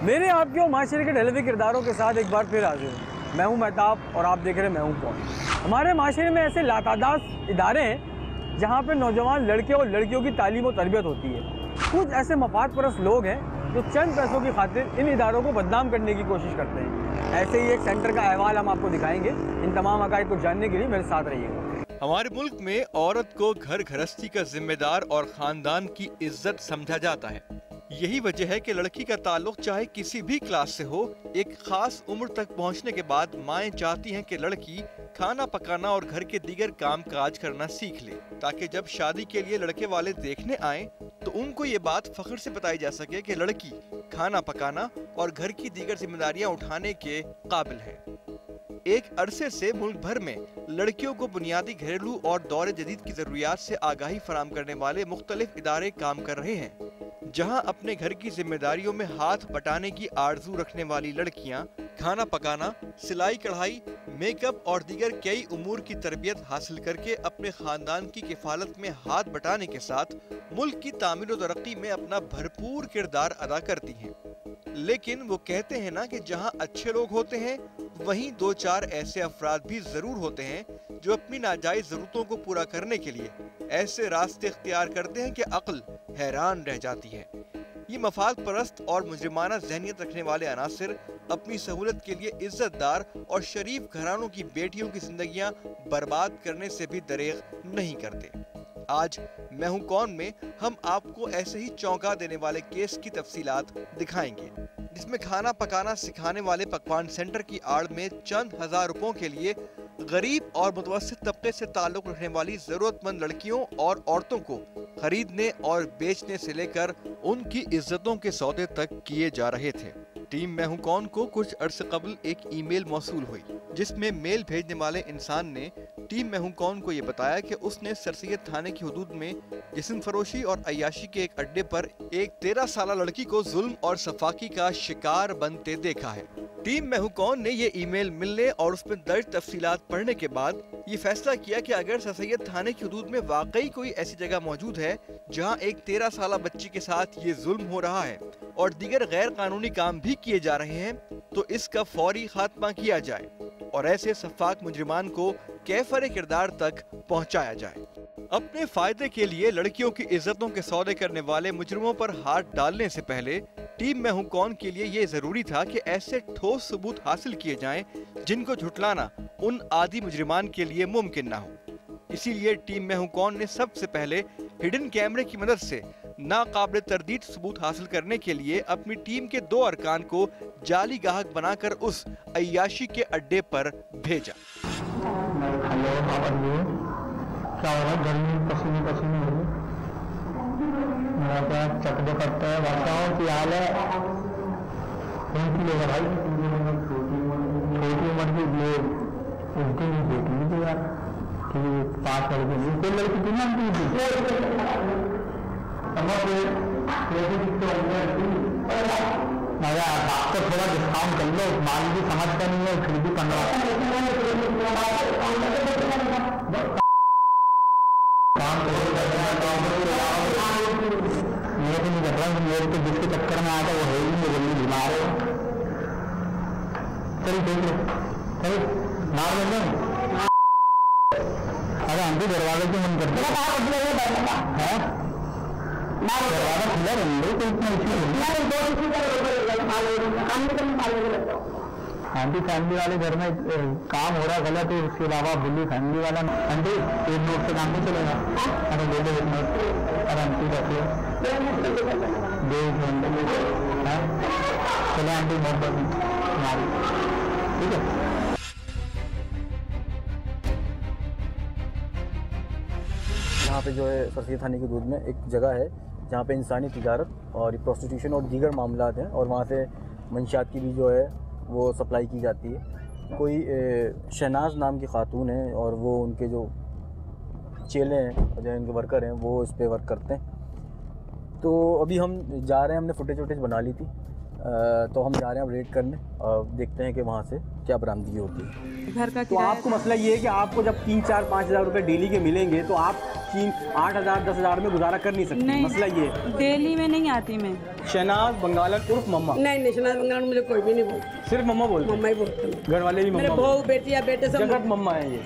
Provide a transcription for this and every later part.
मेरे आपके और माशरे के ढलवे किरदारों के साथ एक बार फिर हाजिर हूँ। मैं हूँ महताब और आप देख रहे हैं मैं हूँ कौन। हमारे माशरे में ऐसे लातादाद इदारे हैं जहाँ पर नौजवान लड़के और लड़कियों की तालीम और तरबियत होती है। कुछ ऐसे मफाद परस्त लोग हैं जो चंद पैसों की खातिर इन इदारों को बदनाम करने की कोशिश करते हैं। ऐसे ही एक सेंटर का अहवाल हम आपको दिखाएंगे। इन तमाम हक़ाइक़ को जानने के लिए मेरे साथ रहिएगा। हमारे मुल्क में औरत को घर गृहस्थी का जिम्मेदार और खानदान की इज्जत समझा जाता है। यही वजह है कि लड़की का ताल्लुक चाहे किसी भी क्लास से हो, एक खास उम्र तक पहुंचने के बाद माएँ चाहती हैं कि लड़की खाना पकाना और घर के दीगर काम काज करना सीख ले, ताकि जब शादी के लिए लड़के वाले देखने आएं तो उनको ये बात फख्र से बताई जा सके कि लड़की खाना पकाना और घर की दीगर जिम्मेदारियां उठाने के काबिल है। एक अरसे से मुल्क भर में लड़कियों को बुनियादी घरेलू और दौरे जदीद की जरूरियात से आगाही फराम करने वाले मुख्तलिफ इदारे काम कर रहे हैं, जहां अपने घर की जिम्मेदारियों में हाथ बटाने की आरजू रखने वाली लड़कियां खाना पकाना, सिलाई कढ़ाई, मेकअप और दीगर कई उमूर की तरबियत हासिल करके अपने खानदान की किफालत में हाथ बटाने के साथ मुल्क की तामीर और तरक्की में अपना भरपूर किरदार अदा करती हैं। लेकिन वो कहते हैं ना कि जहां अच्छे लोग होते हैं वहीं दो चार ऐसे अफराद भी जरूर होते हैं जो अपनी नाजायज जरूरतों को पूरा करने के लिए ऐसे रास्ते इख्तियार करते हैं कि अक्ल हैरान रह जाती है। ये मफाद परस्त और मुजरिमाना ज़हनियत रखने वाले अनासिर अपनी सहूलत के लिए इज्जतदार और शरीफ घरानों की बेटियों की जिंदगियां बर्बाद करने से भी दरेग नहीं करते। आज मैं हूं कौन में हम आपको ऐसे ही चौंका देने वाले केस की तफसीलात दिखाएंगे, जिसमें खाना पकाना सिखाने वाले पकवान सेंटर की आड़ में चंद हजार रुपयों के लिए गरीब और मुतवस्सित तबके से ताल्लुक रखने वाली जरूरतमंद लड़कियों और औरतों को खरीदने और बेचने से लेकर उनकी इज्जतों के सौदे तक किए जा रहे थे। टीम मैं हूं कौन को कुछ अर्से कबल एक ईमेल मौसूल हुई, जिसमें मेल भेजने वाले इंसान ने टीम मैं हूं कौन को ये बताया कि उसने सर सैयद थाने की हुदूद में जिस्म फरोशी और अय्याशी के एक अड्डे पर एक 13 साला लड़की को जुल्म और सफाकी का शिकार बनते देखा है। टीम मैं हूं कौन ने ये ईमेल मिलने और उसमें दर्ज तफसीलात पढ़ने के बाद ये फैसला किया कि अगर सर सैयद थाने की हुदूद में वाकई कोई ऐसी जगह मौजूद है जहां एक 13 साला बच्ची के साथ ये जुल्म हो रहा है और दीगर गैर कानूनी काम भी किए जा रहे हैं, तो इसका फौरी खात्मा किया जाए और ऐसे सफाक मुजरिमान को कैफर किरदार तक पहुंचाया जाए। अपने फायदे के लिए लड़कियों की इज्जतों के सौदे करने वाले मुजरिमों पर हाथ डालने से पहले टीम मैं हूं कौन के लिए ये जरूरी था कि ऐसे ठोस सबूत हासिल किए जाएं जिनको झुटलाना उन आदि मुजरिमान के लिए मुमकिन ना हो। इसीलिए टीम मैं हूं कौन ने सबसे पहले हिडन कैमरे की मदद से नाकाबिल तरदीद सबूत हासिल करने के लिए अपनी टीम के 2 अरकान को जाली गाहक बनाकर उस अय्याशी के अड्डे पर भेजा। चकदो करता है बताओ की हाल है भाई, छोटी उम्र की लोग उनकी नहीं बेटी थी यार कि 5 लड़के नहीं कोई लड़की थी ना मजा आपको थोड़ा डिस्काउंट कर लो, माल भी समझता नहीं है फिर भी 15 ये तो नहीं कर रहा हूँ, लोग तो जिसके चक्कर में आता वो है ही नहीं, जल्दी बीमार हो। चल देख लो, चल मार देंगे। अरे आंटी दरवाजे क्यों बंद करते हैं? दरवाजा खुला रहेंगे तो इतना आंटी फैमिली वाले घर में काम हो रहा गलत है, उसके अलावा बुल्ली फैमिली वाला आंटी 1 नोट से काम नहीं चलेगा। अरे ले लो 1 नोट, अरे आंटी रख लो चले आंटी मोहब्बत हमारी, ठीक है। यहाँ पे जो है सर सैयद थाने की हदूद में एक जगह है जहाँ पे इंसानी तिजारत और प्रोस्टिट्यूशन और दीगर मामलात हैं और वहाँ से मंशियात की भी जो है वो सप्लाई की जाती है। कोई शहनाज नाम की खातून है और वो उनके जो चेले हैं और जो इनके वर्कर हैं वो इस पर वर्क करते हैं। तो अभी हम जा रहे हैं, हमने फुटेज बना ली थी तो हम जा रहे हैं अब रेड करने और देखते हैं कि वहाँ से क्या बरामदगी होती है। घर का तो आपको मसला ये है कि आपको जब 3-4-5 हज़ार रुपये डेली के मिलेंगे तो आप 8,000-10,000 में गुजारा कर नहीं सकते। नहीं, मसला ये है। डेली में नहीं आती मैं। शहनाज बंगालन उर्फ मम्मा। नहीं शहनाज बंगालन मुझे कोई भी नहीं बोलता, सिर्फ मम्मा बोलते? मम्मा ही बोलते हैं। घर वाले भी मेरे मम्मा? बहू बेटी या बेटे सब जगत मम्मा है ये।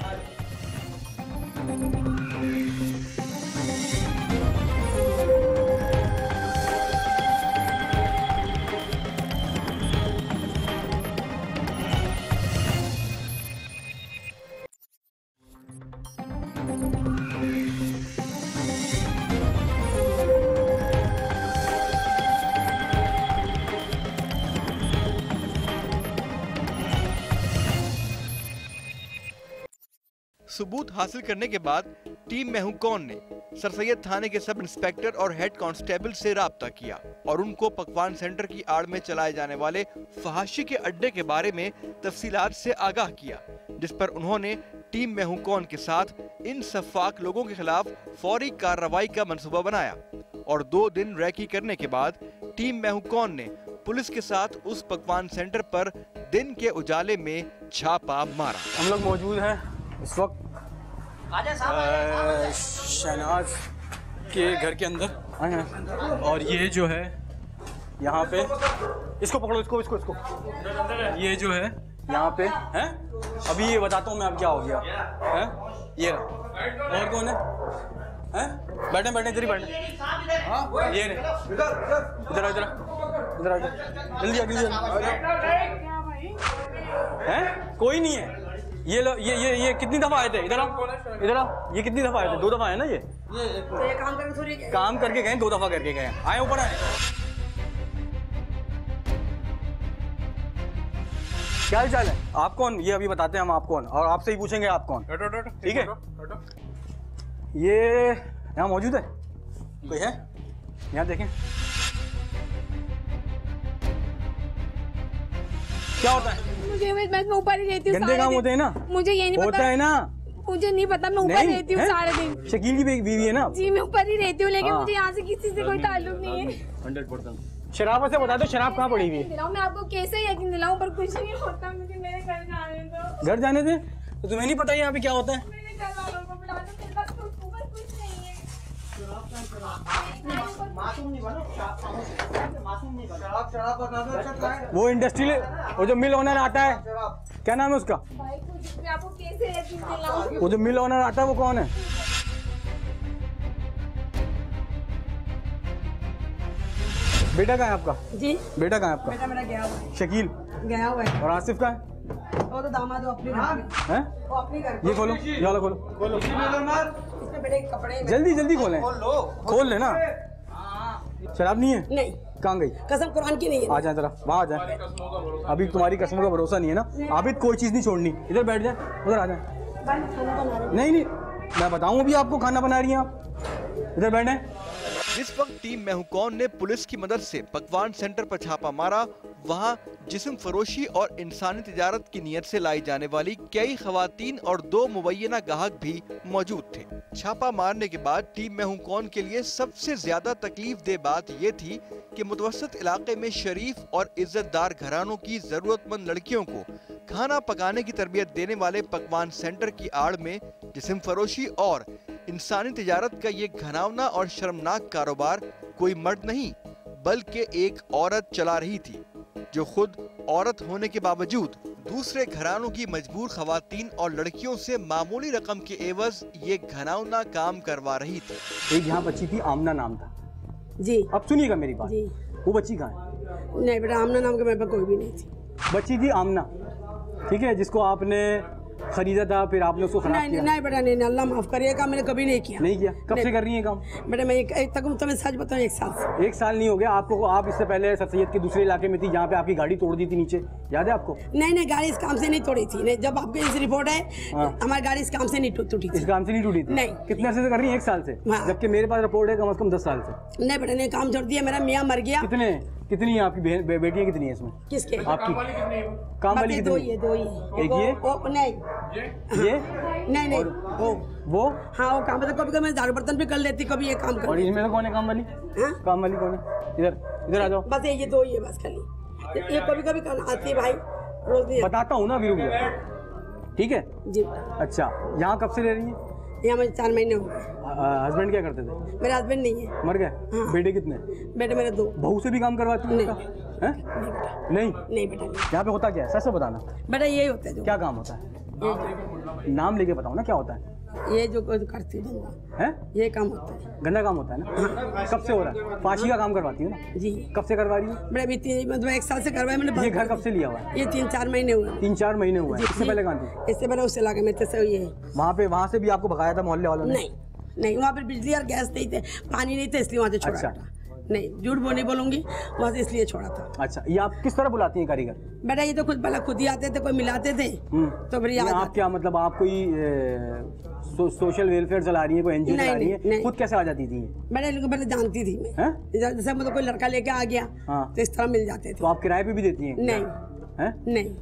सबूत हासिल करने के बाद टीम मैं हूं कौन ने सरसैयद थाने के सब इंस्पेक्टर और हेड कांस्टेबल से राब्ता किया और उनको पकवान सेंटर की आड़ में चलाए जाने वाले फहाशी के अड्डे के बारे में तफसीलात से आगाह किया, जिस पर उन्होंने टीम मैं हूं कौन के साथ इन सफाक लोगों के खिलाफ फौरी कार्रवाई का मंसूबा बनाया और 2 दिन रैकी करने के बाद टीम मैं हूं कौन ने पुलिस के साथ उस पकवान सेंटर पर दिन के उजाले में छापा मारा। हम लोग मौजूद हैं इस वक्त शहनाज के घर के अंदर आए हैं और ये जो है यहाँ पे इसको पकड़ो, इसको ये जो है यहाँ पे है। अभी ये बताता हूँ मैं अब क्या हो गया है। ये रहा। और कौन है? बैठे इधर ही बैठे। ये इधर जल्दी है। कोई नहीं है। ये लो, ये कितनी दफा आए थे? इधर आओ। ये कितनी दफा आए थे? 2 दफा है ना ये काम करके गए, 2 दफा करके गए। आए ऊपर आए। क्या हाल चाल है? आप कौन? ये अभी बताते हैं हम आप कौन, और आपसे ही पूछेंगे आप कौन। ठीक है। ये यहाँ मौजूद है? कोई है यहाँ? देखें क्या होता है। मैं ऊपर ही रहती हूँ। गंदे काम होते हैं ना? मुझे ये नहीं होता पता है ना? मुझे नहीं पता। मैं ऊपर रहती हूँ सारे दिन। शकील की बीवी है ना? जी मैं ऊपर ही रहती हूँ, लेकिन हाँ। मुझे यहाँ से किसी से कोई ताल्लुक नहीं है। 100%। शराब से बता दो, शराब कहाँ पड़ी हुई है? मैं आपको कैसे यकीन दिलाऊं, पर कुछ नहीं होता। मुझे मेरे घर जाने दो। घर जाने दे? तो तुम्हें नहीं पता यहाँ पे क्या होता है? मेरे घर वालों को बुला दो, मेरे पास ऊपर कुछ नहीं है। वो इंडस्ट्रियल, वो जो मिल ओनर आता है, क्या नाम है उसका? भाई कुछ मैं आपको कैसे यकीन दिलाऊं? वो जो मिल ओनर आता है वो कौन है? बेटा कहाँ है आपका? जी बेटा कहाँ है आपका? बेटा मेरा गया हुआ है। शकील गया हुआ है। और आसिफ कहाँ है? वो तो दामाद वो अपनी घर में। हैं? वो अपनी घर में। ये खोलो, ये वाला खोलो। इसमें बेटे के कपड़े हैं। जल्दी खोलें। खोल लेना। शराब नहीं है? नहीं। कहाँ गई? कसम कुरान की नहीं है। आ जाए जरा, वहाँ आ जाए। अभी तुम्हारी कसमों का भरोसा नहीं है ना? आबिद कोई चीज़ नहीं छोड़नी। इधर बैठ जाए, उधर आ जाए। नहीं, मैं बताऊँ अभी आपको खाना बना रही हैं आप। इधर बैठे। जिस वक्त टीम मैं हूं कौन ने पुलिस की मदद से पकवान सेंटर पर छापा मारा, वहां जिस्म फरोशी और इंसानी तिजारत की नियत से लाई जाने वाली कई खवातीन और 2 मुबैना गाहक भी मौजूद थे। छापा मारने के बाद टीम मैं हूं कौन के लिए सबसे ज्यादा तकलीफ दे बात ये थी कि मुतवस्सित इलाके में शरीफ और इज्जतदार घरानों की जरूरतमंद लड़कियों को खाना पकाने की तरबियत देने वाले पकवान सेंटर की आड़ में जिस्म फरोशी और इंसानी तिजारत का ये घिनौना और शर्मनाक कारोबार कोई मर्द नहीं बल्कि एक औरत चला रही थी, जो खुद औरत होने के बावजूद दूसरे घरानों की मजबूर खवातीन और लड़कियों से मामूली रकम के एवज ये घिनौना काम करवा रही थी। एक यहाँ बच्ची थी, आमना नाम था। जी अब सुनिएगा मेरी बात। जी। वो बच्ची कहाँ है? नहीं बेटा, आमना नाम के मेरे पास कोई भी नहीं थी। बच्ची थी आमना, ठीक है, जिसको आपने खरीदा था, फिर आपने उसको खराब किया। नहीं बेटा, नहीं, अल्लाह माफ करिए, काम मैंने कभी नहीं किया। नहीं किया? कब से कर रही है काम? बेटा मैं एक तक तो मैं सच बताऊं, 1 साल से। 1 साल नहीं हो गया आपको? आप इससे पहले सर सैयद के दूसरे इलाके में थी, जहाँ पे आपकी गाड़ी तोड़ दी थी नीचे, याद है आपको? नहीं गाड़ी इस काम से नहीं तोड़ी थी। नहीं, जब आपकी इस रिपोर्ट है, हमारी गाड़ी इस काम से नहीं टूटी थी। इस काम से नहीं टूटी थी? नहीं। कितने अर्से से कर रही है? 1 साल से? हाँ। जबकि मेरे पास रिपोर्ट है कम से कम 10 साल से। नहीं बेटा, नहीं, काम छोड़ दिया। मेरा मियाँ मर गया। कितनी है आपकी बेटियाँ? कितनी है इसमें? किसके? आपकी काम वाली दो कितनी? ही है, 2 ही। एक ये? नहीं ये नहीं वो हाँ, वो काम कभी कभी मैं झाड़ू बर्तन भी कर लेती, कभी ये काम कर। और इसमें से कौन है काम वाली? हाँ? काम वाली कौन है? इधर आ जाओ। बस ये 2 ही है बस खाली। ये कभी कभी आती है भाई, रोज नहीं आती। बताता हूँ ना, अभी रुक जाओ, ठीक है। जी अच्छा, यहाँ कब से ले रही हैं? यहाँ मुझे 4 महीने हो गए। हस्बैंड क्या करते थे? मेरे हस्बैंड नहीं है, मर गए। हाँ। बेटे कितने? बेटे मेरे 2। बहू से भी काम करवाती है? नहीं। हैं? नहीं बेटा, नहीं। नहीं बेटा, नहीं। यहाँ पे होता क्या है, सच से बताना। बेटा यही होता है जो क्या काम होता है? ये नाम लेके बताओ ना, क्या होता है? ये जो करती है धंधा, हैं? ये काम होता है। गंदा काम होता है ना? कब से हो रहा है? फांसी का काम करवाती है ना? जी कब से करवा रही है? बड़े अभी मतलब 1 साल से करवाया मैंने। ये घर कब से लिया हुआ है? ये 3-4 महीने हुए। 3-4 महीने हुए हैं। इससे पहले कहाँ थी? इससे पहले उससे लगा मेरे से ये। वहाँ से भी आपको भगाया था मोहल्ले वालों ने? नहीं नहीं, वहाँ पर बिजली और गैस नहीं थे, पानी नहीं थे, इसलिए वहाँ से छोड़ा अच्छा। था। नहीं, झूठ नहीं बोलूंगी, वहाँ से इसलिए छोड़ा था। अच्छा, ये आप किस तरह बुलाती हैं कारीगर? बेटा ये तो खुद ही आते थे, कोई मिलाते थे तो फिर याद आप क्या मतलब, आप कोई सोशल वेलफेयर चला रही है, कोई एनजीओ चला रही है? नहीं। खुद कैसे आ जाती थी? बेटा इनको पहले जानती थी मैं। हैं? जैसे मतलब कोई लड़का लेके आ गया हाँ। तो इस तरह मिल जाते थे। तो आप किराए पे भी देती हैं? नहीं हैं? नहीं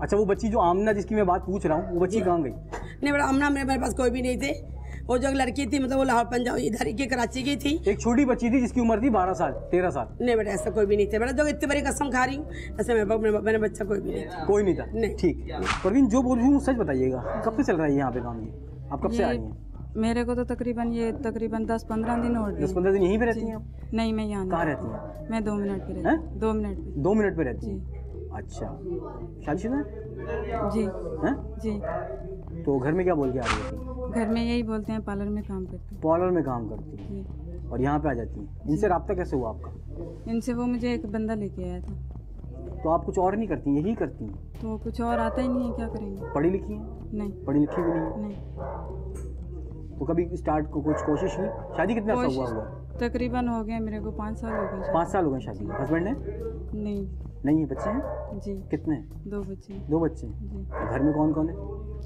अच्छा, वो बच्ची जो आमना जिसकी मैं बात पूछ रहा हूँ, वो बच्ची कहाँ गई? नहीं बेटा, अमना मेरे पास कोई भी नहीं थे। वो जो लड़की थी मतलब वो लाहौर पंजाब इधर ही की कराची की थी। एक छोटी बच्ची थी जिसकी उम्र थी 12 साल 13 साल। नहीं बेटा, ऐसा कोई भी नहीं थे बेटा, जो इतनी बड़ी कसम खा रही हूँ ऐसे मेरा बच्चा कोई भी नहीं था। कोई नहीं था? नहीं। ठीक। प्रवीण, जो बोल रही हूँ सच बताइएगा, कब से चल रहा है यहाँ पे काम? ये आप कब से आ रही हैं? मेरे को तो तकरीबन 10-15 दिन हो गए। 10-15 दिन यहीं पे रहती हैं आप? नहीं, मैं यहाँ कहाँ नहीं। रहती हैं? मैं 2 मिनट पे रहती हैं? हूँ। 2 मिनट पे। 2 मिनट पे रहती हैं? अच्छा, शादीशुदा हैं? जी हैं? जी। तो घर में क्या बोल के आ रही थी? घर में यही बोलते हैं, पार्लर में काम करती पार्लर में काम करती है जी। और यहाँ पे आ जाती है। इनसे रब्ता कैसे हुआ आपका? इनसे वो मुझे एक बंदा लेके आया था। तो आप कुछ और नहीं करती, यही करती हैं? तो कुछ और आता ही नहीं है, क्या करेंगे। पढ़ी लिखी हैं? नहीं पढ़ी लिखी भी नहीं है? नहीं। तो कभी स्टार्ट को कुछ कोशिश की? शादी कितने साल हुआ? तकरीबन हो गए मेरे को 5 साल हो गए। 5 साल हो गए शादी। हस्बैंड है? नहीं नहीं है। बच्चे हैं? जी, कितने? 2 बच्चे। 2 बच्चे हैं। जी। घर में कौन कौन है?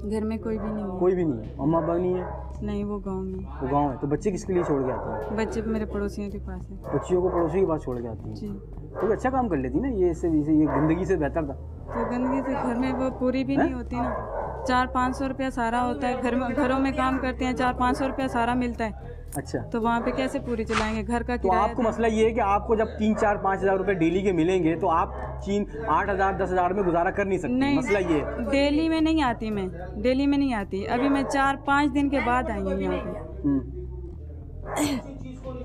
घर में कोई भी नहीं है। कोई भी नहीं है। अम्मा अब्बा नहीं है? नहीं, वो गांव में। वो गांव है। तो बच्चे किसके लिए छोड़ के आते हैं? बच्चे मेरे पड़ोसियों के पास है। बच्चियों को पड़ोसी के पास छोड़ के आती हैं? जी। तो अच्छा काम कर लेती ना, ये ये गंदगी से बेहतर था। तो गंदगी से घर में वो पूरी भी नहीं होती ना। 400-500 रुपया सारा होता है, घरों में काम करते हैं, 400-500 रुपया सारा मिलता है। अच्छा, तो वहाँ पे कैसे पूरी चलाएंगे घर का तो किराया? आपको मसला ये है कि आपको जब 3-4-5 हज़ार रुपए डेली के मिलेंगे तो आप 8,000-10,000 में गुजारा कर नहीं सकते। नहीं, मसला ये है। डेली में नहीं आती मैं, डेली में नहीं आती। अभी मैं 4-5 दिन के बाद आई हूँ यहाँ पे।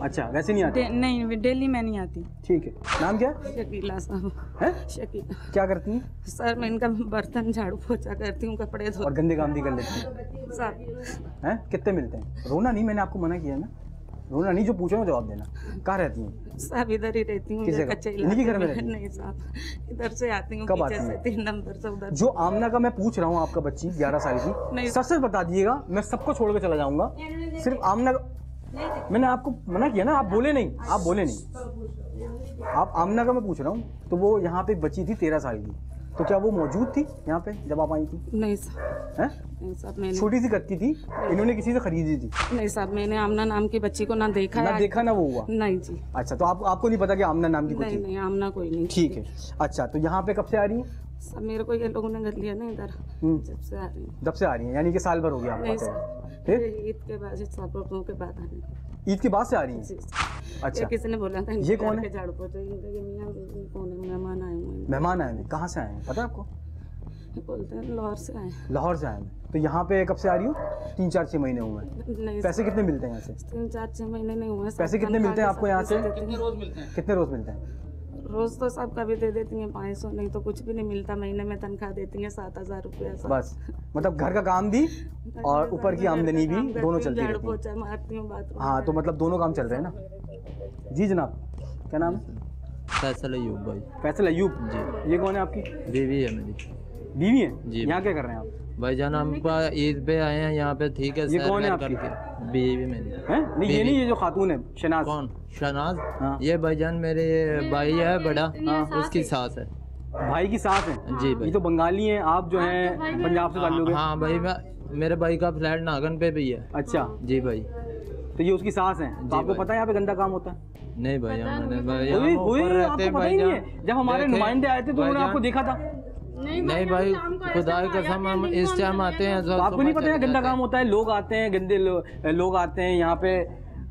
अच्छा, वैसे नहीं आती? नहीं, डेली में नहीं आती। ठीक है। नाम क्या शकीला साहब। है? शकीला क्या करती हैं? सर, मैं इनका बर्तन झाड़ू पोछा करती हूँ, कपड़े धो। और गंदे काम भी कर लेती हैं? साहब हैं? कितने मिलते हैं? रोना नहीं, मैंने आपको मना किया ना, रोना नहीं, जो पूछो ना जवाब देना। कहाँ रहती हैं? साहब इधर ही रहती हूँ, किस जगह? कच्चे इन्हीं के घर में इलाके रहती हैं? नहीं साहब, इधर से आती हूँ, कब पीछे आती से हैं? 3 नंबर से उधर। जो आमना का मैं पूछ रहा हूँ, आपका बच्ची 11 साल की, नहीं। सच सच बता दीजिएगा, मैं सबको छोड़ के चला जाऊंगा, सिर्फ आमना। मैंने आपको मना किया ना, आप बोले नहीं, आप बोले नहीं। आप आमना का मैं पूछ रहा हूँ। तो वो यहाँ पे बच्ची थी 13 साल की, तो क्या वो मौजूद थी यहाँ पे जब आप आई थी? नहीं साहब, हैं? नहीं साहब, मैंने छोटी सी कच्ची थी, इन्होंने किसी से खरीदी थी? नहीं साहब, मैंने आमना नाम की बच्ची को ना देखा ना है। देखा ना वो हुआ? नहीं जी। अच्छा, तो आपको नहीं पता कि आमना नाम की कोई नहीं थी? नहीं, आमना कोई नहीं। ठीक है। अच्छा, तो यहाँ पे कब से आ रही हैं? सब मेरे को ये लोगों ने कर लिया ना इधर, जब से आ रही हूँ। जब से आ रही हैं, यानी कि साल भर हो गया आपको नहीं आते हुए। साहब, फिर ईद के बाद 7 रोज़ों के बाद आने को। ईद के बाद से आ रही हैं? जी। अच्छा, ये किसी ने बोला था ये कौन है? झाड़ू पोछा, ये मियाँ कौन है, मेहमान आए हुए हैं। मेहमान आए हैं? कहाँ से आए हैं पता है आपको? बोलते हैं लाहौर से आए हैं। लाहौर से आए हैं। तो यहाँ पे कब से आ रही हो? 3-4-6 महीने हुए हैं। नहीं, पैसे कितने मिलते हैं यहाँ से? 3-4-6 महीने नहीं हुए। पैसे कितने मिलते हैं आपको यहाँ से? कितने रोज मिलते हैं? कितने रोज मिलते हैं? रोज तो सब कभी दे देती हैं 500, नहीं तो कुछ भी नहीं मिलता। महीने में तनख्वाह देती हैं 7,000 रुपया। बस, मतलब घर का काम भी और ऊपर की आमदनी भी दोनों चलती झाड़ू रहती है। पोछा मारती हूँ, बाथरूम। हाँ, तो मतलब दोनों काम चल रहे हैं ना? जी जनाब, क्या नाम है? फैसल अयूब भाई। फैसल अयूब जी। ये कौन है आपकी? बीवी है मेरी। बीवी है? जी। यहाँ क्या कर रहे हैं आप? भाईजान हम ईद पे आए हैं यहाँ पे, ठीक है। ये कौन है सैर आपकी? करके। बीवी मेरी। हैं? नहीं, ये नहीं, ये जो खातून है शनाज। कौन? शनाज। हाँ। ये भाईजान मेरे भाई है बड़ा, उसकी सास है। भाई की सास है? जी भाई। ये तो बंगाली हैं, आप जो हैं पंजाब से ताल्लुक है? हाँ भाई, मेरे भाई का फ्लैट नागन पे भी है। अच्छा जी भाई। तो ये उसकी सास है? तो आपको भाई। पता है यहाँ पे गंदा काम होता है? नहीं भाई, हमने भाई वही हम ऊपर रहते आपको हैं पता ही नहीं भाईजान। है? जब हमारे देखें, नुमाइंदे आए थे तो उन्होंने भाईजान- आपको देखा था? नहीं भाई, खुदा की कसम, हम इस टाइम आते हैं तो आपको नहीं पता है गंदा काम होता है? लोग आते हैं, गंदे लोग आते हैं यहाँ पे,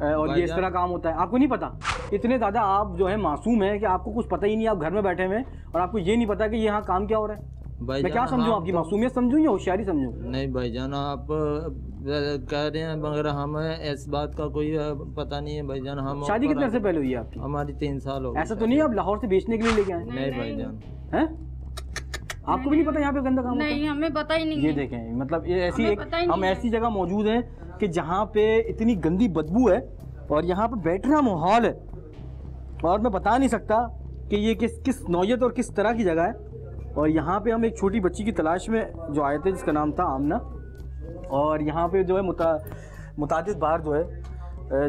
और ये इस तरह काम होता है, आपको नहीं पता? इतने ज़्यादा आप जो है मासूम है कि आपको कुछ पता ही नहीं, आप घर में बैठे हुए हैं और आपको ये नहीं पता कि यहाँ काम क्या हो रहा है। मैं क्या समझूं, आपकी मासूमियत समझूं या होशियारी समझूं? नहीं भाईजान, आप कह रहे हैं मगर हमें इस बात का कोई पता नहीं है भाईजान। हम शादी कितने से पहले हुई है आपकी? हमारी 3 साल हो गए। ऐसा तो नहीं आप लाहौर से बेचने के लिए लेके आए? नहीं भाईजान। हैं? आपको भी नहीं पता यहाँ पे गंदा काम होता है? नहीं, हमें पता ही नहीं। ये देखें, मतलब ये ऐसी एक हम ऐसी जगह मौजूद हैं कि जहाँ पे इतनी गंदी बदबू है और यहाँ पे बैठना माहौल है और मैं बता नहीं सकता कि ये किस नौयत और किस तरह की जगह है। और यहाँ पे हम एक छोटी बच्ची की तलाश में जो आए थे जिसका नाम था आमना, और यहाँ पे जो है मुतादिद बार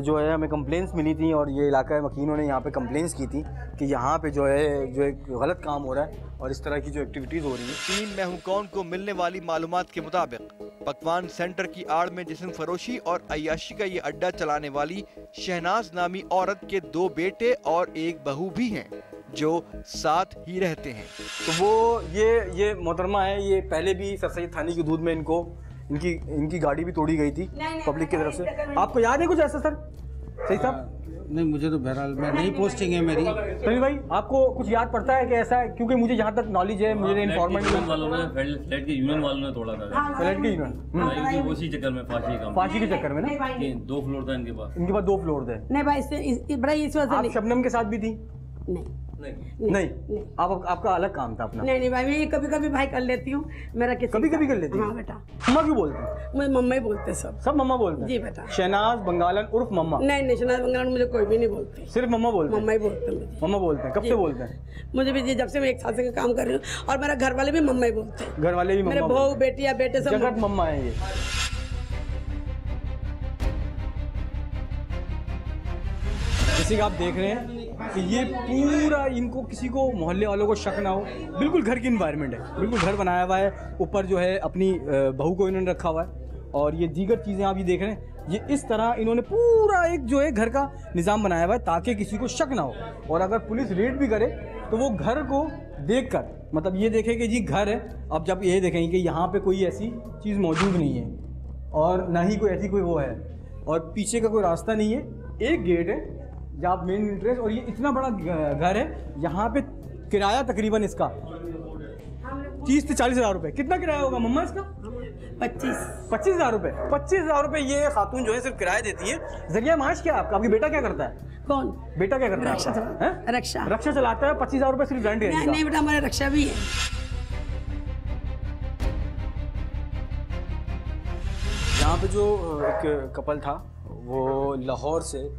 जो है हमें कंप्लेंट्स मिली थी और ये इलाका वकीलों ने यहाँ पे कंप्लेंट्स की थी कि यहाँ पे जो एक गलत काम हो रहा है और इस तरह की जो एक्टिविटीज़ हो रही हैं। टीम मैं हूं कौन को मिलने वाली मालूमात के मुताबिक पकवान सेंटर की आड़ में जिस्म फरोशी और अय्याशी का ये अड्डा चलाने वाली शहनाज नामी औरत के 2 बेटे और 1 बहू भी हैं जो साथ ही रहते हैं। तो वो ये मोहतरमा है, ये पहले भी सर सैयद थाने की दूध में इनकी गाड़ी भी तोड़ी गई थी पब्लिक की तरफ से। आपको याद है कुछ ऐसा सर? सही साहब? नहीं, मुझे तो बहरहाल मैं नई पोस्टिंग है मेरी। सभी भाई आपको कुछ याद पड़ता है कि ऐसा है? क्योंकि मुझे जहाँ तक नॉलेज है, मुझे इन्फॉर्मेंट वालों ने फ्लैट के यूनियन वालों ने तोड़ा था। फ्लैट के यूनियन उसी चक्कर में फांसी के चक्कर में ना 2 फ्लोर था इनके पास 2 फ्लोर थे। नहीं भाई इस वजह आप शबनम के साथ भी थी? नहीं। आपका अलग काम था अपना? नहीं भाई, मैं कभी कभी भाई कर लेती हूँ, मेरा किसी कभी कर लेती हूँ। हाँ बेटा। मम्मा क्यों बोलते हैं? मुझे मम्मा ही बोलते सब मम्मा बोलते हैं? जी बेटा। शहनाज बंगालन उर्फ मम्मा? नहीं, शहनाज बंगालन मुझे कोई भी नहीं बोलते, सिर्फ मम्मा बोलते हैं? मम्मा ही बोलते हैं मुझे। मम्मा बोलते हैं? कब से बोलते हैं? मुझे भी जब से मैं 1 साल से काम कर रही हूँ और मेरा घर वाले भी मम्मा ही बोलते हैं। घर वाले भी मेरे बहू बेटिया बेटे सब जगत मम्मा है ये। जैसे कि आप देख रहे हैं कि ये पूरा इनको किसी को मोहल्ले वालों को शक ना हो, बिल्कुल घर की इन्वायरमेंट है, बिल्कुल घर बनाया हुआ है। ऊपर जो है अपनी बहू को इन्होंने रखा हुआ है और ये दीगर चीज़ें आप ये देख रहे हैं, ये इस तरह इन्होंने पूरा एक जो है घर का निज़ाम बनाया हुआ है ताकि किसी को शक ना हो। और अगर पुलिस रेड भी करे तो वो घर को देखकर, मतलब ये देखे कि जी घर है, अब जब ये देखेंगे कि यहाँ पे कोई ऐसी चीज़ मौजूद नहीं है और ना ही कोई ऐसी कोई वो है और पीछे का कोई रास्ता नहीं है, एक गेट है जहाँ मेन इंट्रेंस, और ये इतना बड़ा घर है। यहाँ पे किराया तकरीबन इसका 30 से 40 हज़ार रुपये। कितना किराया होगा मम्मा इसका? 25,000 रुपये। 25,000 रुपये ये खातून जो है सिर्फ किराया देती है। जरिया माश क्या है आपका? आपकी बेटा क्या करता है? कौन बेटा क्या करता है? रक्षा चलाता है। 25,000 रुपये सिर्फ रेंट है? नहीं बेटा, हमारा रक्षा भी है। यहाँ पे जो एक कपल था वो लाहौर से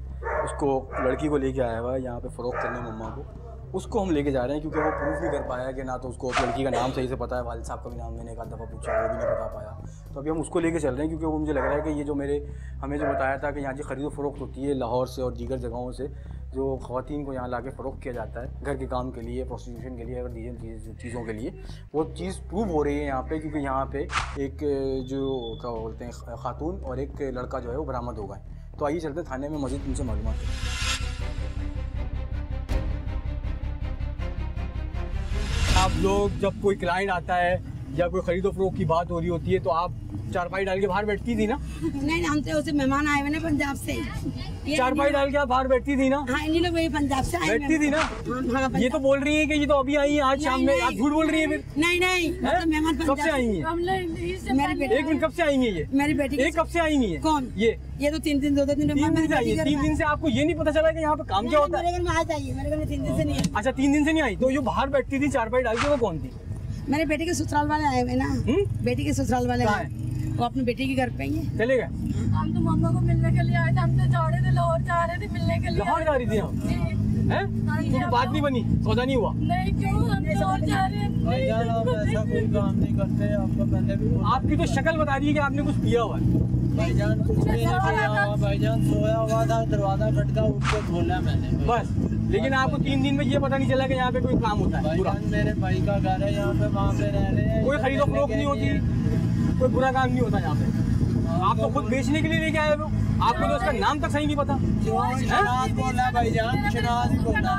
उसको लड़की को लेके आया हुआ है यहाँ पे फ़रोख्त करने मम्मा को। उसको हम लेके जा रहे हैं क्योंकि वो प्रूफ नहीं कर पाया कि ना तो उसको लड़की का नाम सही से पता है, वालिद साहब का भी नाम मैंने एक आध दफ़ा पूछा, वो भी नहीं बता पाया। तो अभी हम उसको लेके चल रहे हैं क्योंकि वो मुझे लग रहा है कि ये जो हमें जो बताया था कि यहाँ की ख़रीदो फ़रोख्त होती है लाहौर से और दीगर जगहों से, जो ख़वातीन को यहाँ ला के फ़रोख्त किया जाता है घर के काम के लिए, प्रोस्टिट्यूशन के लिए और दीगर चीज़ों के लिए, वो चीज़ प्रूव हो रही है यहाँ पे। क्योंकि यहाँ पे एक जो क्या बोलते हैं खातून और एक लड़का जो है वो बरामद हो गए। तो आइए चलते हैं थाने में, मज़ीद उनसे मालूमात करें। आप लोग जब कोई क्लाइंट आता है या कोई खरीदो फरोख्त की बात हो रही होती है तो आप चारपाई डाल के बाहर बैठती थी ना? नहीं, हम तो उसे मेहमान आए हुए ना पंजाब से, चारपाई डाल के आप बाहर बैठती थी ना? हाँ, इन्हीं लोग वही पंजाब से आए बैठती थी ना? हाँ, ये तो बोल रही है कि ये तो अभी आई है आज शाम में, आप झूठ बोल रही है फिर? नहीं, मेहमान कब से आई है? एक मिनट, कब से आई है ये? मेरी बेटी एक कब से आई है? कौन? ये तो 3 दिन 2 दिन 3 दिन से आई है। 3 दिन से आपको ये नहीं पता चला कि यहाँ पे काम क्या होता है? मेरे घर में आ जाइए, मेरे घर में 3 दिन से नहीं है। अच्छा, 3 दिन से नहीं आई। तो जो बाहर बैठती थी चारपाई डाल के वो कौन थी? मेरे बेटे के ससुराल वाले आए हुए ना। बेटी के ससुराल वाले आए, वो अपनी बेटी के घर पे ही है। चले गए? हम तो मम्मा को मिलने के लिए आए थे, हम तो जा रहे थे लाहौर, जा रहे थे मिलने के लिए। लाहौर जा रही थी हम? हैं? तो बात नहीं बनी, सौदा नहीं हुआ? नहीं, क्यों? हम लाहौर जा रहे हैं। भाईजान आप ऐसा कोई काम नहीं करते, आपको पहले भी आपकी तो शक्ल बता रही है कि आपने कुछ पिया हुआ है। भाईजान कुछ भी नहीं किया हुआ, भाईजान सोया हुआ था, दरवाजा खटका, उठ के खोला मैंने बस। लेकिन आपको 3 दिन में ये पता नहीं चला कि यहाँ पे कोई काम होता है? भाईजान मेरे भाई का घर है यहाँ पे, वहाँ पे रह रहे हैं। कोई खरीदो फरोख्त नहीं होती, कोई बुरा काम नहीं होता यहाँ पे। आप तो खुद बेचने के लिए लेके आए हो, आपको तो उसका नाम तक सही नहीं पता। शनाज बोला भाईजान, शनाज बोला।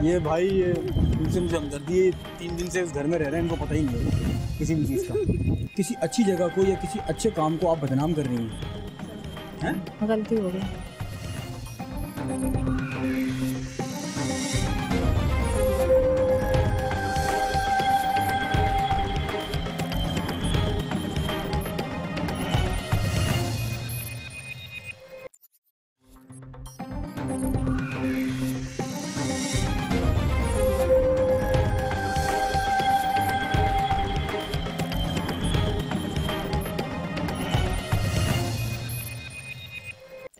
ये भाई इनसे मुझे हमदर्दी है, 3 दिन से उस घर में रह रहे हैं, इनको पता ही नहीं है किसी भी चीज़ का। किसी अच्छी जगह को या किसी अच्छे काम को आप बदनाम कर रही हैं, गलती हो गई।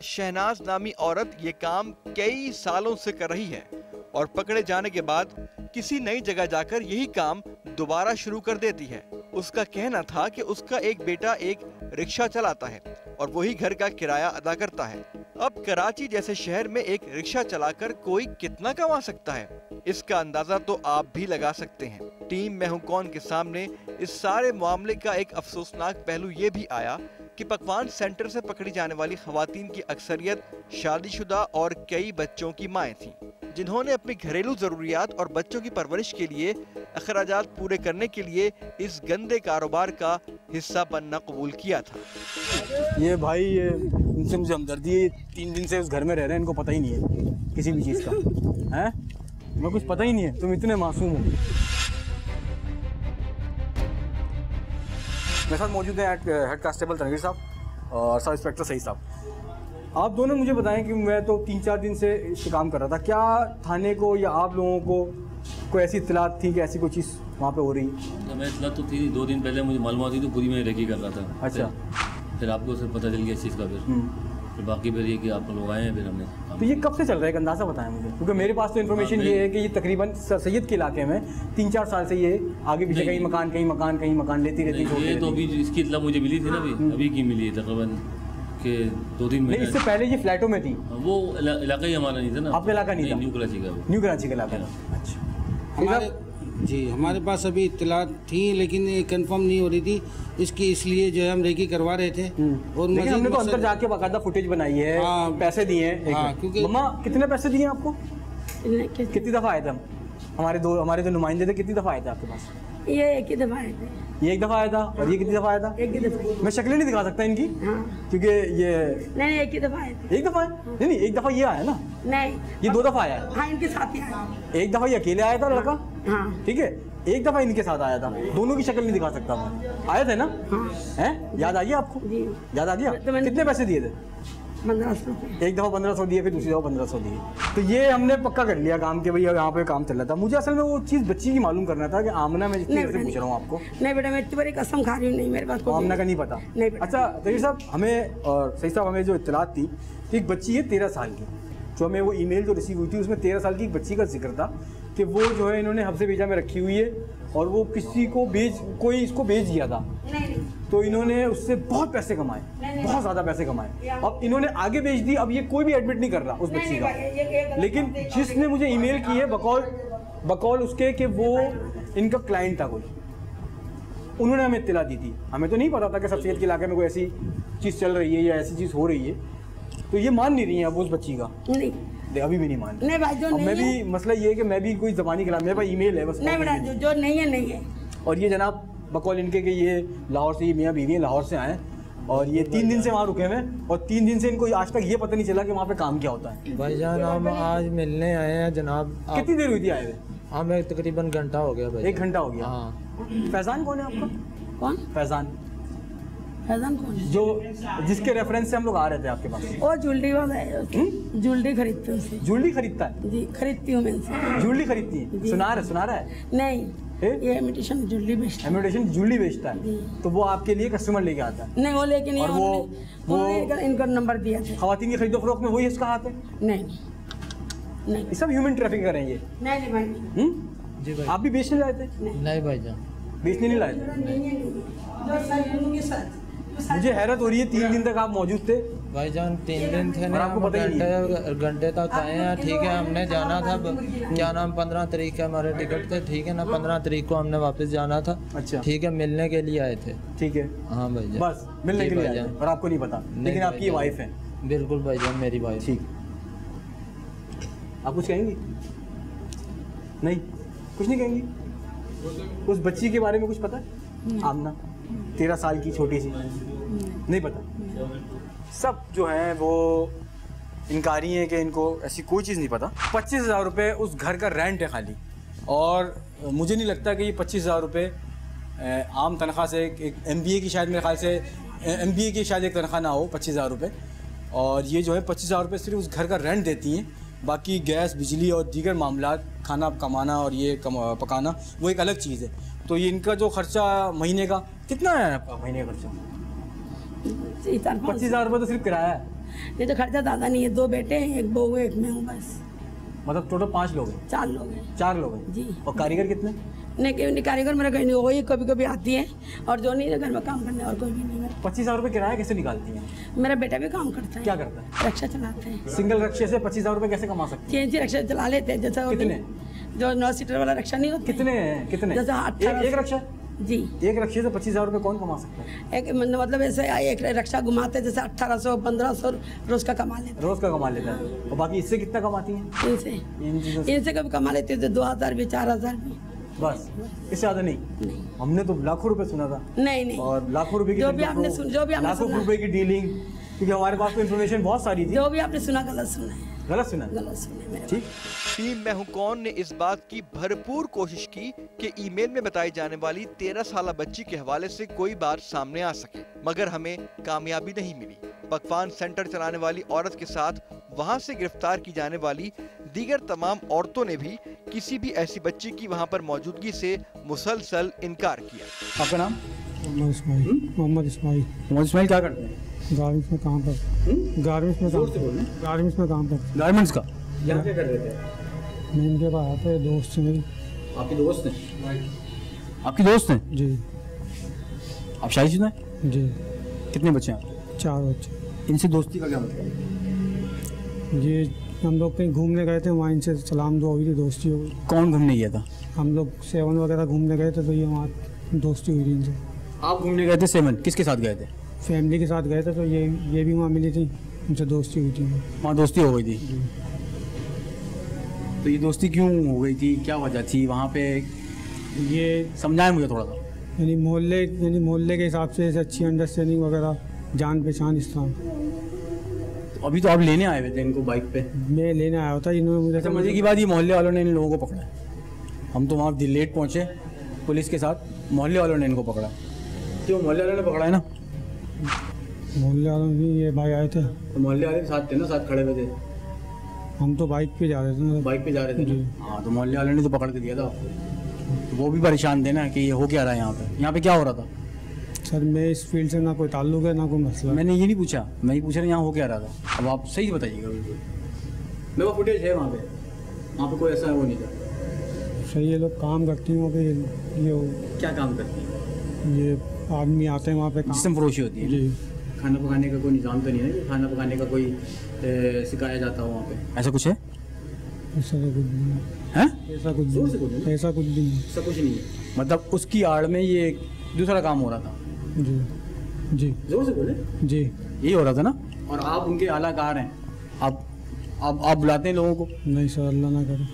शहनाज नामी औरत ये काम कई सालों से कर रही है और पकड़े जाने के बाद किसी नई जगह जाकर यही काम दोबारा शुरू कर देती है। उसका कहना था कि उसका एक बेटा एक रिक्शा चलाता है और वही घर का किराया अदा करता है। अब कराची जैसे शहर में एक रिक्शा चलाकर कोई कितना कमा सकता है, इसका अंदाजा तो आप भी लगा सकते हैं। टीम मैं हूं कौन के सामने इस सारे मामले का एक अफसोसनाक पहलू ये भी आया कि पकवान सेंटर से पकड़ी जाने वाली खवातीन की अक्सरियत शादीशुदा और कई बच्चों की माएँ थीं, जिन्होंने अपनी घरेलू जरूरियात और बच्चों की परवरिश के लिए अखराजात पूरे करने के लिए इस गंदे कारोबार का हिस्सा बनना कबूल किया था। ये भाई इनसे मुझे हमदर्दी है, 3 दिन से उस घर में रह रहे हैं, इनको पता ही नहीं है किसी भी चीज़ का, हैं? मैं कुछ पता ही नहीं है, तुम इतने मासूम हो। मेरे साथ मौजूद है हेड कांस्टेबल तनवीर साहब और सब इंस्पेक्टर सईद साहब। आप दोनों मुझे बताएं कि मैं तो 3-4 दिन से इस पे काम कर रहा था, क्या थाने को या आप लोगों को कोई ऐसी इत्तलात थी कि ऐसी कोई चीज़ वहाँ पे हो रही? तो मैं इत्तलात तो थी, 2 दिन पहले मुझे मालूम हुई तो पूरी मैं रेकी कर रहा था। अच्छा। फिर आपको सिर्फ पता चल गया इस चीज़ का, फिर बाकी फिर ये कि आप लोग आए हैं, फिर हमने। तो ये कब से चल रहा है, एक अंदाज़ा बताएं मुझे, क्योंकि मेरे पास तो इन्फॉर्मेशन ये है कि ये तकरीबन सैयद के इलाके में 3-4 साल से ये आगे पीछे कहीं मकान लेती रहती है। ये तो अभी इसकी इत्तला मुझे मिली थी ना, अभी की मिली है तकरीबन के 2 दिन में। इससे पहले ये फ्लैटों में थी। वो इलाका ही हमारा नहीं था ना। आपका इलाका नहीं था? न्यू कराची का। न्यू कराची का इलाका। अच्छा। हमारे पास अभी इत्तलात थी लेकिन ये कंफर्म नहीं हो रही थी, इसलिए जो है हम रेकी करवा रहे थे। और लेकिन हमने तो अंदर जाके बाकायदा फुटेज बनाई है। पैसे दिए हैं। क्योंकि मम्मा कितने पैसे दिए आपको? कितनी दफ़ा आए थे हम? हमारे जो नुमाइंदे थे कितनी दफ़ा आए थे आपके पास? ये एक ही दफ़ा आए थे। ये एक दफ़ा आया था और ये कितनी दफ़ा आया था? एक ही दफ़ा। मैं शक्लें नहीं दिखा सकता इनकी, क्योंकि ये नहीं एक ही दफ़ा आए थे। एक दफ़ा? नहीं एक दफ़ा ये आया ना। नहीं ये 2 दफ़ा आया है। हाँ इनके साथ ही आया। एक दफ़ा ये अकेले आया था लड़का, हाँ ठीक है, एक दफ़ा इनके साथ आया था। दोनों की शक्ल नहीं दिखा सकता मैं। आए थे ना? हैं? याद आ गया आपको? याद आ गया? कितने पैसे दिए थे? 1500। एक दफ़ा 1500 दिए, फिर दूसरी दफ़ा 1500 दिए। तो ये हमने पक्का कर लिया काम के भैया यहाँ पे काम चल रहा था। मुझे असल में वो चीज़ बच्ची की मालूम करना था कि आमना, मैं जितनी देर से पूछ रहा हूँ आपको। नहीं बेटा, मैं इतनी बड़ी कसम खा रही हूँ, नहीं मेरे पास आमना का नहीं पता। अच्छा तनवीर साहब, हमें और सही साहब, हमें जो इत्तलात थी कि एक बच्ची है 13 साल की, जो हमें वो ईमेल जो रिसीव हुई थी उसमें 13 साल की एक बच्ची का जिक्र था कि वो जो है इन्होंने हफ्ते भेजा में रखी हुई है और वो किसी को कोई इसको बेच दिया था। तो इन्होंने उससे बहुत पैसे कमाए, बहुत ज़्यादा पैसे कमाए। अब इन्होंने आगे बेच दी। अब ये कोई भी एडमिट नहीं कर रहा उस बच्ची का, लेकिन जिसने मुझे ईमेल की है बकौल उसके कि वो इनका क्लाइंट था कोई, उन्होंने हमें इत्तला दी थी। हमें तो नहीं पता था कि सब सैयद के इलाके में कोई ऐसी चीज़ चल रही है या ऐसी चीज़ हो रही है। तो ये मान नहीं रही है अब उस बच्ची का। नहीं अभी भी नहीं मान रही। नहीं भाई, जो नहीं मैं भी मसला ये है कि मैं भी कोई ज़बानी खिलाफ, मेरे पास ईमेल है बस। नहीं बेटा, जो नहीं है नहीं है। और ये जनाब बकौल इनके कि ये लाहौर से, ये मियाँ बीवी हैं, लाहौर से आए और ये 3 दिन से वहाँ रुके हुए हैं और 3 दिन से इनको आज तक ये पता नहीं चला कि वहाँ पे काम क्या होता है। भाईजान हम आज मिलने आए हैं जनाब। कितनी देर हुई थी आए हुए? हमें तकरीबन घंटा हो गया भाई। 1 घंटा हो गया। हाँ। फैजान कौन है आपका? कौन? फैजान कौन? जो जिसके रेफरेंस से हम लोग आ रहे थे आपके पास। वो ज्वेलरी वाला है, ज्वेलरी खरीदते हैं। ज्वेलरी खरीदता है? जी खरीदती हूँ मैं। ज्वेलरी खरीदती है? सुना रहा है? नहीं, ये इमिटेशन ज्वेलरी बेचता है। इमिटेशन ज्वेलरी बेचता है, तो वो आपके लिए कस्टमर लेके आता है? नहीं, वो लेके नहीं। और वो इनका नंबर दिया था। खवातीन की खरीदो फरोख्त में वही इसका हाथ है? नहीं, सब ह्यूमन ट्रैफिक कर रहे हैं ये। नहीं भाई। जी भाई। आप भी बेचने लाए थे? नहीं भाईजान, बेचने नहीं लाए थे। मुझे हैरत हो रही है, 3 दिन तक आप मौजूद थे भाईजान। 3 दिन थे ना, आपको पता ही नहीं। घंटे तक आए हैं। ठीक है, हमने जाना था, क्या नाम 15 तारीख के हमारे टिकट थे, ठीक है ना। 15 तारीख को हमने वापस जाना था। अच्छा, ठीक है, मिलने के लिए आए थे। ठीक है, हाँ भाईजान, बस मिलने के लिए आए थे और आपको नहीं पता, लेकिन आपकी वाइफ है? बिल्कुल भाईजान, मेरी वाइफ। ठीक, आप कुछ कहेंगी? नहीं, कुछ नहीं कहेंगी? उस बच्ची के बारे में कुछ पता है? आमना 13 साल की छोटी सी, नहीं पता? सब जो हैं वो इनकारी हैं कि इनको ऐसी कोई चीज़ नहीं पता। 25,000 रुपये उस घर का रेंट है खाली, और मुझे नहीं लगता कि ये 25,000 रुपये आम तनख्वाह से एक MBA की शायद मेरे ख्याल से MBA की शायद एक तनख्वाह ना हो 25,000 रुपये। और ये जो है 25,000 रुपये सिर्फ उस घर का रेंट देती हैं, बाकी गैस बिजली और दीगर मामलात, खाना कमाना और ये पकाना वो एक अलग चीज़ है। तो ये इनका जो खर्चा महीने का कितना है आपका महीने का खर्चा? 25,000 रुपये तो सिर्फ किराया है। ये तो खर्चा ज़्यादा नहीं है, 2 बेटे हैं, 1 बहू है, 1 मैं हूँ बस। मतलब टोटल 5 लोग हैं? 4 लोग हैं। 4 लोग हैं जी। और कारीगर कितने? नहीं, कारीगर मेरा कहीं नहीं, वही कभी कभी आती है, और जो नहीं है घर में काम करने और कोई भी नहीं है। 25,000 रुपये किराया कैसे निकालती हैं? मेरा बेटा भी काम करता है। क्या करता है? रक्षा चलाते हैं। सिंगल रक्षे से 25,000 रुपये कैसे कमा सकते हैं? 3 रक्षा चला लेते हैं। जैसा कितने? जो 9 सीटर वाला रक्षा नहीं होता। कितने हैं? कितने? जैसा एक रक्षा? जी। एक रक्षे से 25,000 रुपये कौन कमा सकता है? एक मतलब ऐसे एक रक्षा घुमाते हैं, जैसे 1800 1500 रोज का कमा लेते हैं। रोज का कमा लेता है। और बाकी इससे कितना कमाती हैं? इनसे कभी कमा लेते हैं 2,000 भी, 4,000 भी, बस। इससे ज़्यादा नहीं? हमने तो लाखों रुपए सुना था। नहीं। और लाखों रुपए की जो भी आपने लाखों रुपए की डीलिंग, क्योंकि हमारे पास तो इन्फॉर्मेशन बहुत सारी थी। जो भी आपने सुना गलत सुना है। गलत सुना? गलत सुना है। ठीक। टीम मैं हूं कौन ने इस बात की भरपूर कोशिश की कि ईमेल में बताई जाने वाली 13 साला बच्ची के हवाले से कोई बात सामने आ सके, मगर हमें कामयाबी नहीं मिली। पकवान सेंटर चलाने वाली औरत के साथ वहां से गिरफ्तार की जाने वाली दीगर तमाम औरतों ने भी किसी भी ऐसी बच्ची की वहां पर मौजूदगी से मुसलसल इनकार किया। आपका नाम? मोहम्मद इस्माइल। मोहम्मद इस्माइल क्या करते हैं? गारमेंट्स में काम पर। गारमेंट्स में काम पर। गारमेंट्स का? यहाँ क्या कर रहे थे? मैं इनके पास आया था, दोस्त है मेरी। आपकी दोस्त है? आपकी दोस्त है? जी। आप शादीशुदा हैं? जी। कितने बच्चे हैं? 4 बच्चे। इनसे दोस्ती का क्या मतलब? ये हम लोग कहीं घूमने गए थे, वहाँ इनसे सलाम दुआ हुई थी, दोस्ती हो गई। कौन घूमने गया था? हम लोग 7 वगैरह घूमने गए थे, तो ये वहाँ दोस्ती हुई थी इनसे। आप घूमने गए थे 7? किसके साथ गए थे? फैमिली के साथ गए थे, तो ये भी वहाँ मिली थी, उनसे दोस्ती हुई थी। वहाँ दोस्ती हो गई थी? तो ये दोस्ती क्यों हो गई थी, क्या वजह थी वहाँ पे? ये समझाएं मुझे थोड़ा सा। यानी मोहल्ले के हिसाब से अच्छी अंडरस्टैंडिंग वगैरह, जान पहचान इस तरह। तो अभी तो आप लेने आए हुए थे इनको बाइक पे? मैं लेने आया होता, इन्होंने मुझे। मजे की बात, ये मोहल्ले वालों ने इन लोगों को पकड़ा। हम तो वहाँ लेट पहुँचे पुलिस के साथ, मोहल्ले वालों ने इनको पकड़ा। क्यों मोहल्ले वालों ने पकड़ा है ना? मोहल्ले वालों भी ये भाई आए थे, तो मोहल्ले वाले के साथ थे ना, साथ खड़े हुए थे। हम तो बाइक पे जा रहे थे ना। बाइक पे जा रहे थे? हाँ, तो मोहल्ले वालों ने तो पकड़ के दिया था आपको। तो वो भी परेशान थे ना कि ये हो क्या रहा है यहाँ पे, यहाँ पे क्या हो रहा था? सर मैं इस फील्ड से ना कोई ताल्लुक है ना कोई मसला। मैंने ये नहीं पूछा, मैं ये पूछ रहा हूँ यहाँ हो क्या रहा था। अब आप सही बताइएगा। बिल्कुल मेरे पास फुटेज है, वहाँ पे कोई ऐसा वो नहीं था। सही है, लोग काम करती हैं वहाँ पे। ये क्या काम करती है? ये आदमी आते हैं वहाँ पे, जिस्म फरोशी होती है। जी। खाना पकाने का कोई निज़ाम तो नहीं है कि खाना पकाने का कोई सिखाया जाता हो वहाँ पे? ऐसा कुछ है? ऐसा तो कुछ नहीं है। ऐसा कुछ भी नहीं। ऐसा कुछ नहीं है। मतलब उसकी आड़ में ये दूसरा काम हो रहा था? जी। जोर से बोले। जी, यही हो रहा था ना? और आप उनके आलाकार हैं, आप बुलाते हैं लोगों को? नहीं सर, अल्लाह ना करे।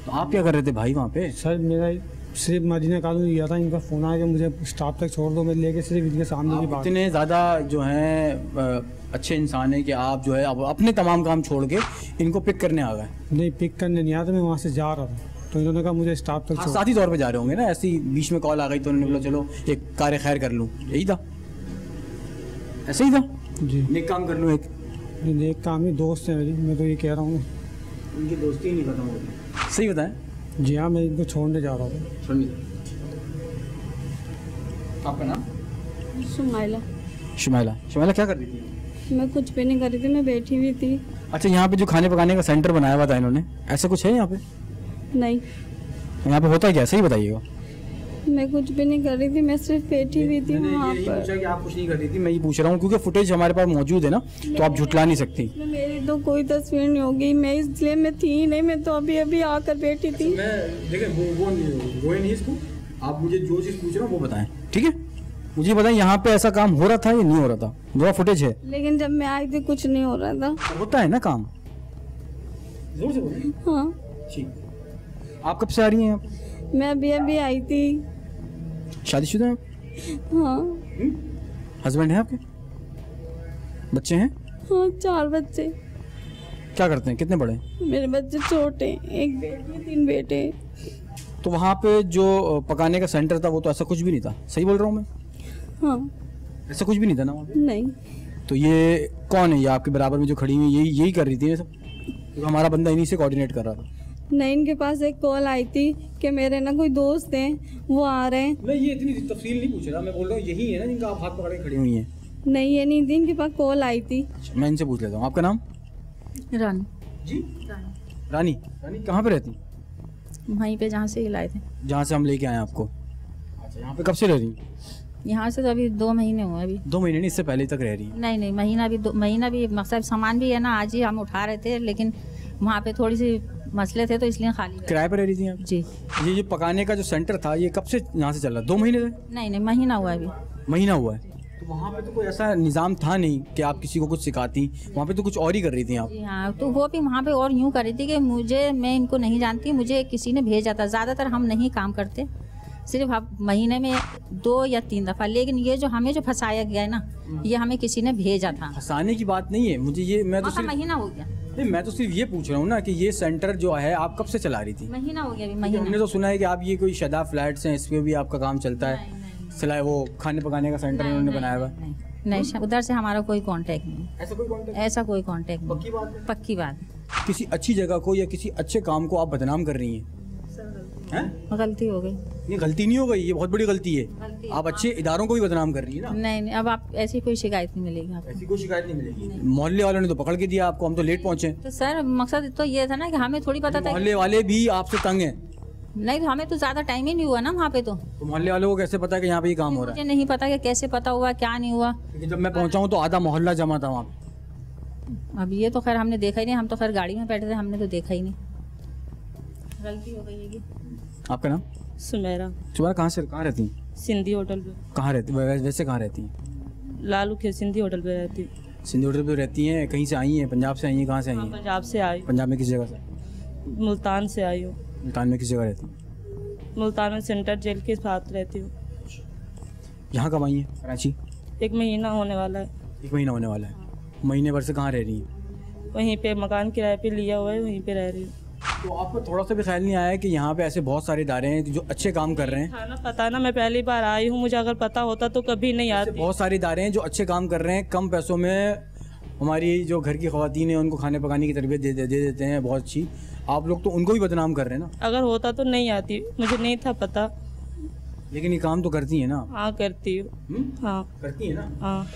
तो आप क्या कर रहे थे भाई वहाँ पे? सर मेरा सिर्फ मदीना कॉलोनी गया था, इनका फ़ोन आया कि मुझे स्टाफ तक छोड़ दो, मैं लेके सिर्फ इनके सामने की बात। इतने ज़्यादा जो हैं अच्छे इंसान है कि आप जो है अपने तमाम काम छोड़ के इनको पिक करने आ गए? नहीं, पिक करने नहीं आया था, मैं वहाँ से जा रहा था, तो इन्होंने कहा मुझे स्टाफ तक छोड़। साथी तौर पे जा रहे होंगे ना, ऐसी बीच में कॉल आ गई तो उन्होंने बोला चलो एक कार्य खैर कर लूँ, यही था? ऐसे ही था? जी। नेक काम कर लूँ एक? नेक काम ही, दोस्त है मेरी, मैं तो ये कह रहा हूँ। उनकी दोस्ती नहीं खत्म होगी? सही बताएं? जी हाँ, मैं इनको छोड़ने जा रहा था। छोड़ने? आपका नाम? शुमाइला। शुमाइला क्या कर रही थी? मैं कुछ भी नहीं कर रही थी, मैं बैठी हुई थी। अच्छा, यहाँ पे जो खाने पकाने का सेंटर बनाया हुआ था इन्होंने, ऐसा कुछ है यहाँ पे? नहीं। यहाँ पे होता क्या, सही बताइएगा। मैं कुछ भी नहीं कर रही थी, मैं सिर्फ बैठी हुई थी वहाँ पर। पूछा कि आप कुछ नहीं कर रही थी, मैं ये पूछ रहा हूँ क्योंकि फुटेज हमारे पास मौजूद है ना, तो आप झुटला नहीं सकती। मेरी तो कोई तस्वीर नहीं होगी, मैं इसलिए मैं थी ही नहीं, मैं तो अभी आकर बैठी थी। मैं देखें वो नहीं इसको, आप मुझे जो चीज़ पूछ रहे हो वो बताएं, ठीक है? मुझे बताएं यहाँ पे ऐसा काम हो रहा था या नहीं हो रहा था? वो फुटेज है। लेकिन जब मैं आई थी कुछ नहीं हो रहा था। होता है ना काम। जोर से बोलिए। हाँ ठीक। आप कब से आ रही हैं? मैं अभी आई थी। शादीशुदा हैं? हाँ। हस्बैंड है आपके? बच्चे हैं? हाँ 4 बच्चे। क्या करते हैं, कितने बड़े? मेरे बच्चे छोटे, एक बेटी 3 बेटे। तो वहाँ पे जो पकाने का सेंटर था वो तो ऐसा कुछ भी नहीं था, सही बोल रहा हूँ मैं? हाँ। ऐसा कुछ भी नहीं था ना वहाँ पे? नहीं। तो ये कौन है, ये आपके बराबर में जो खड़ी हुई यही कर रही थी ये सब? तो हमारा बंदा इन्हीं से कोऑर्डिनेट कर रहा था। नहीं, इनके पास एक कॉल आई थी कि मेरे ना कोई दोस्त हैं वो आ रहे हैं। मैं ये इतनी तफसील नहीं पूछ रहा, मैं बोल रहा हूँ यही है ना जिनका आप हाथ पकड़ के खड़ी हुई हैं? नहीं, ये नहीं थी, इनके पास कॉल आई थी। मैं इनसे पूछ लेता हूँ, आपका नाम? रानी। जी? रानी। रानी कहाँ पे रहती? वहीं पे जहाँ से लाए थे, जहाँ से हम लेके आए आपको। अच्छा, यहाँ पे कब से रह रही? यहाँ से तो अभी 2 महीने हुए। अभी 2 महीने नहीं, इससे पहले तक रह रही है? नहीं, महीना भी मकसद सामान भी है ना, आज ही हम उठा रहे थे, लेकिन वहाँ पे थोड़ी सी मसले थे तो इसलिए खाली। किराए पर रह रही थी आप? जी। ये पकाने का जो सेंटर था ये कब से यहाँ से चल रहा? 2 महीने से? नहीं, महीना हुआ है अभी। महीना हुआ है? तो वहाँ पे तो कोई ऐसा निज़ाम था नहीं कि आप किसी को कुछ सिखाती, वहाँ पे तो कुछ और ही कर रही थी आप? जी हाँ, तो वो भी वहाँ पे और यूँ कर रही थी कि मैं इनको नहीं जानती, मुझे किसी ने भेजा था। ज़्यादातर हम नहीं काम करते, सिर्फ अब महीने में 2 या 3 दफ़ा, लेकिन ये जो हमें जो फंसाया गया है ना, ये हमें किसी ने भेजा था। फंसाने की बात नहीं है मुझे, ये मैं तो सिर्फ महीना हो गया। नहीं, मैं तो सिर्फ ये पूछ रहा हूँ ना कि ये सेंटर जो है आप कब से चला रही थी? महीना हो गया अभी। महीना। हमने तो सुना है कि आप ये कोई शदा फ्लैट्स हैं, इस पे भी आपका काम चलता है, सिलाई वो खाने पकाने का सेंटर उन्होंने बनाया हुआ? नहीं, उधर से हमारा कोई कांटेक्ट नहीं। ऐसा कोई कांटेक्ट? ऐसा कोई कांटेक्ट नहीं। पक्की बात है? पक्की बात। किसी अच्छी जगह को या किसी अच्छे काम को आप बदनाम कर रही हैं? गलती हो गई। नहीं, गलती नहीं हो गई, ये बहुत बड़ी गलती है। आप अच्छे इदारों को भी बदनाम कर रही है ना? नहीं, अब आप ऐसी कोई शिकायत नहीं मिलेगी आपको। ऐसी कोई शिकायत नहीं मिलेगी? मोहल्ले वालों ने तो पकड़ के दिया आपको, हम तो लेट पहुंचे। तो सर मकसद तो ये था ना कि हमें थोड़ी पता था। मोहल्ले वाले भी आपसे तंग हैं? नहीं, तो हमें तो ज्यादा टाइम ही नहीं हुआ ना वहाँ पे। तो मोहल्ले वालों को कैसे पता है कि यहाँ पे ये काम हो रहा है? मुझे नहीं पता कि कैसे पता हुआ, क्या नहीं हुआ। जब मैं पहुँचा हूँ तो आधा मोहल्ला जमा था वहाँ पे। अब ये तो खैर हमने देखा ही नहीं, हम तो खैर गाड़ी में बैठे थे, हमने तो देखा ही नहीं। गलती हो गई है। आपका नाम? सुमेरा। सुमेरा, कहाँ रहती हैं? सिंधी होटल पे। कहाँ रहती? वैसे कहाँ रहती हैं? लालू के सिंधी होटल पे रहती। सिंधी होटल पे रहती हैं? कहीं से आई हैं? पंजाब से आई हैं? कहाँ से आई हैं? पंजाब से आई। पंजाब में किस जगह से? मुल्तान से आई हूँ। मुल्तान में किस जगह रहती हैं? मुल्तान में सेंटर जेल के साथ रहती हूँ। यहाँ कब आई हैं कराची? 1 महीना होने वाला है। 1 महीना होने वाला है। महीने भर से कहाँ रह रही हैं? वहीं पे मकान किराए पे लिया हुआ है, वहीं पे रह रही हूँ। तो आपको थोड़ा सा भी ख्याल नहीं आया कि यहाँ पे ऐसे बहुत सारे इदारे हैं जो अच्छे काम कर रहे हैं? खाना पता ना, मैं पहली बार आई हूँ, मुझे अगर पता होता तो कभी नहीं आती। बहुत सारे इदारे हैं जो अच्छे काम कर रहे हैं, कम पैसों में हमारी जो घर की ख़वातीन हैं उनको खाने पकाने की तरबियत दे देते हैं, बहुत अच्छी। आप लोग तो उनको भी बदनाम कर रहे हैं ना? अगर होता तो नहीं आती, मुझे नहीं था पता। लेकिन ये काम तो करती है ना? हाँ करती हूँ। हाँ करती है ना? हाँ।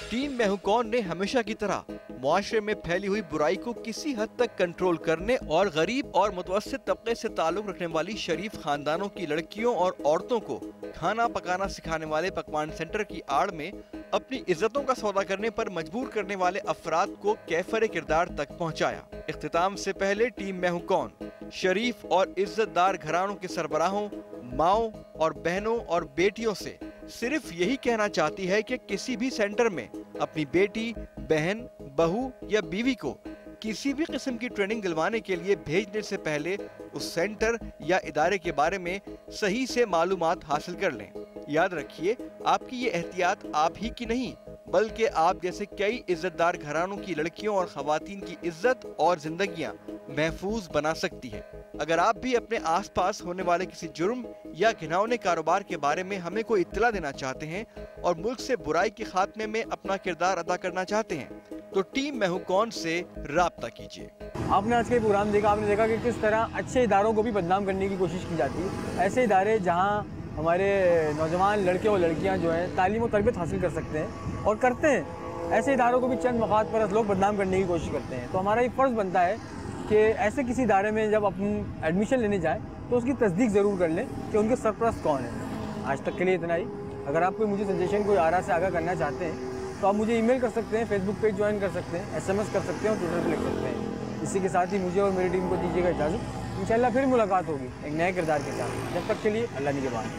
टीम मैं हूं कौन ने हमेशा की तरह मुआशरे में फैली हुई बुराई को किसी हद तक कंट्रोल करने और गरीब और मुतवस्सित तबके से ताल्लुक रखने वाली शरीफ खानदानों की लड़कियों और औरतों को खाना पकाना सिखाने वाले पकवान सेंटर की आड़ में अपनी इज्जतों का सौदा करने पर मजबूर करने वाले अफराद को कैफरे किरदार तक पहुंचाया। इख्तिताम से पहले टीम मैं हूं कौन शरीफ और इज्जतदार घरानों के सरबराहों, माओं और बहनों और बेटियों से सिर्फ यही कहना चाहती है कि किसी भी सेंटर में अपनी बेटी, बहन, बहू या बीवी को किसी भी किस्म की ट्रेनिंग दिलवाने के लिए भेजने से पहले उस सेंटर या इदारे के बारे में सही से मालूमात हासिल कर लें। याद रखिए, आपकी ये एहतियात आप ही की नहीं बल्कि आप जैसे कई इज्जतदार घरानों की लड़कियों और खवातीन की इज्जत और जिंदगियां महफूज बना सकती है। अगर आप भी अपने आसपास होने वाले किसी जुर्म या घिनौने कारोबार के बारे में हमें कोई इत्तला देना चाहते हैं और मुल्क से बुराई के खात्मे में अपना किरदार अदा करना चाहते हैं तो टीम मैं हूं कौन से राब्ता कीजिए। आपने आज का प्रोग्राम देखा, आपने देखा कि किस तरह अच्छे इदारों को भी बदनाम करने की कोशिश की जाती है। ऐसे इदारे जहाँ हमारे नौजवान लड़के और लड़कियाँ जो हैं तालीम और तरबियत हासिल कर सकते हैं और करते हैं, ऐसे इदारों को भी चंद मौक़ात पर लोग बदनाम करने की कोशिश करते हैं। तो हमारा ये फ़र्ज़ बनता है कि ऐसे किसी इदारे में जब अपन एडमिशन लेने जाए तो उसकी तस्दीक ज़रूर कर लें कि उनके सरपरस्त कौन है। आज तक के लिए इतना ही। अगर आप कोई मुझे सजेशन कोई आरा से आगाह करना चाहते हैं तो आप मुझे ईमेल कर सकते हैं, फेसबुक पेज ज्वाइन कर सकते हैं, SMS कर सकते हैं और ट्विटर पर लिख सकते हैं। इसी के साथ ही मुझे और मेरी टीम को दीजिएगा इजाज़त। इंशाल्लाह फिर मुलाकात होगी एक नए किरदार के साथ। जब तक के लिए अल्लाह निगहबान।